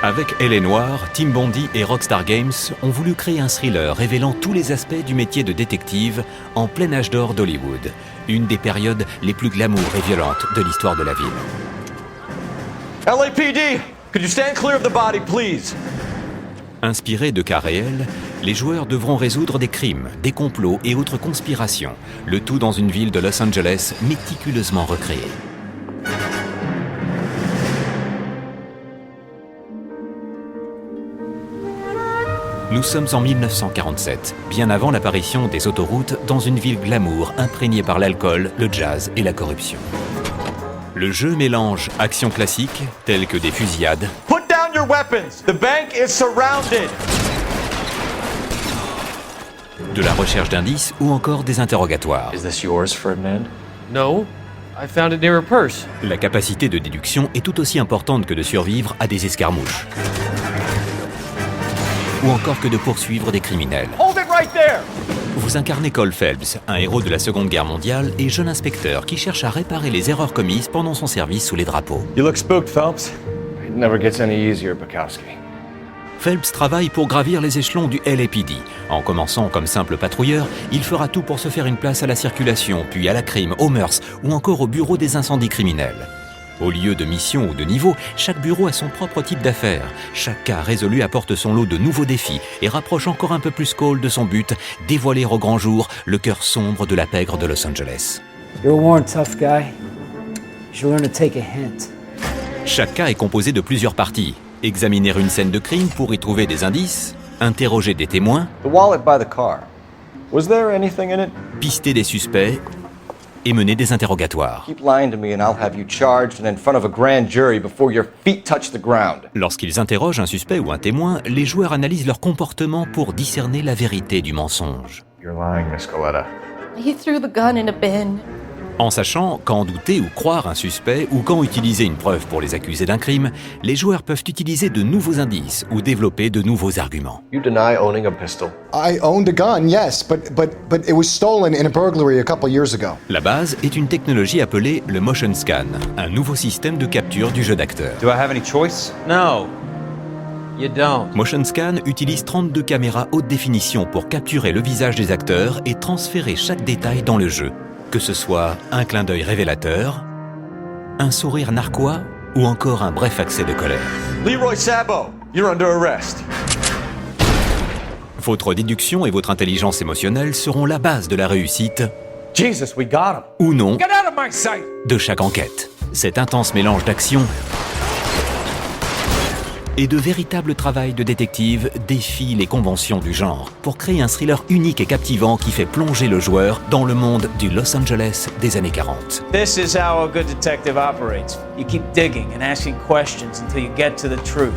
Avec Elle est Noire, Tim Bondy et Rockstar Games ont voulu créer un thriller révélant tous les aspects du métier de détective en plein âge d'or d'Hollywood, une des périodes les plus glamour et violentes de l'histoire de la ville. LAPD, could you stand clear of the body, please? Inspirés de cas réels, les joueurs devront résoudre des crimes, des complots et autres conspirations, le tout dans une ville de Los Angeles méticuleusement recréée. Nous sommes en 1947, bien avant l'apparition des autoroutes dans une ville glamour imprégnée par l'alcool, le jazz et la corruption. Le jeu mélange actions classiques, telles que des fusillades, Put down your weapons. The bank is surrounded. de la recherche d'indices ou encore des interrogatoires. Is this yours, Ferdinand? No, I found it near a purse. La capacité de déduction est tout aussi importante que de survivre à des escarmouches. Ou encore que de poursuivre des criminels. Hold it right there. Vous incarnez Cole Phelps, un héros de la Seconde Guerre mondiale et jeune inspecteur qui cherche à réparer les erreurs commises pendant son service sous les drapeaux. You look spooked, Phelps. It never gets any easier, Bukowski. Phelps travaille pour gravir les échelons du LAPD. En commençant comme simple patrouilleur, il fera tout pour se faire une place à la circulation, puis à la crime, aux mœurs ou encore au bureau des incendies criminels. Au lieu de mission ou de niveau, chaque bureau a son propre type d'affaires. Chaque cas résolu apporte son lot de nouveaux défis et rapproche encore un peu plus Cole de son but, dévoiler au grand jour le cœur sombre de la pègre de Los Angeles. You're a worn tough guy. You should learn to take a hint. Chaque cas est composé de plusieurs parties. Examiner une scène de crime pour y trouver des indices, interroger des témoins, The wallet by the car. Was there anything in it? pister des suspects et mener des interrogatoires. Keep lying to me and I'll have you charged and in front of a grand jury before your feet touch the ground. Lorsqu'ils interrogent un suspect ou un témoin, les joueurs analysent leur comportement pour discerner la vérité du mensonge. You're lying, Miss Coletta. He threw the gun in a bin. En sachant quand douter ou croire un suspect ou quand utiliser une preuve pour les accuser d'un crime, les joueurs peuvent utiliser de nouveaux indices ou développer de nouveaux arguments. You deny owning a pistol. I owned a gun, yes, but it was stolen in a burglary a couple years ago. La base est une technologie appelée le motion scan, un nouveau système de capture du jeu d'acteur. Do I have any choice? No, you don't. Motion Scan utilise 32 caméras haute définition pour capturer le visage des acteurs et transférer chaque détail dans le jeu, que ce soit un clin d'œil révélateur, un sourire narquois ou encore un bref accès de colère. Leroy Sabo, you're under arrest. Votre déduction et votre intelligence émotionnelle seront la base de la réussite, Jesus, we got him. ou non, Get out of my sight. de chaque enquête. Cet intense mélange d'action et de véritable travail de détective défie les conventions du genre pour créer un thriller unique et captivant qui fait plonger le joueur dans le monde du Los Angeles des années 40. This is how a good detective operates. You keep digging and asking questions until you get to the truth.